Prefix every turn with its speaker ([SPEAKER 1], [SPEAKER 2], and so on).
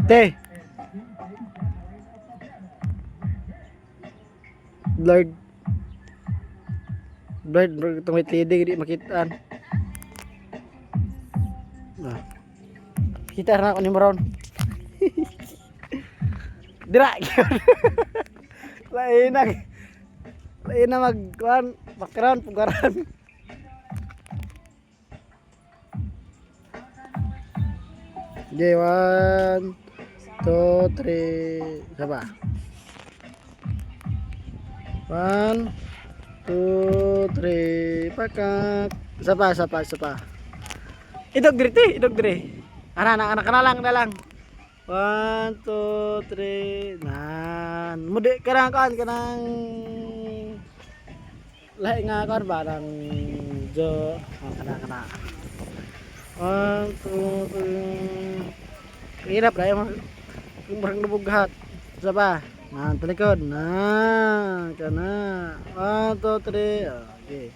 [SPEAKER 1] Te. Blurred. Blurred itong white lady di makitaan. Nah. Kita na ako ni Maron. Dira. Lain na magkuan, background pugaran. Okay, 1, 2, 3, sapa. 1, 2, 3, pakak. Sapa. Idog diri. Anak lang. 1, 2, 3. Nan, mudik kanang lahi nga kan ba nang jo kana. 1, 2, 3. Hirap kayo marang nabughat. Sapa? Nan talikod. Nah, kana. 1, 2, 3. Okay.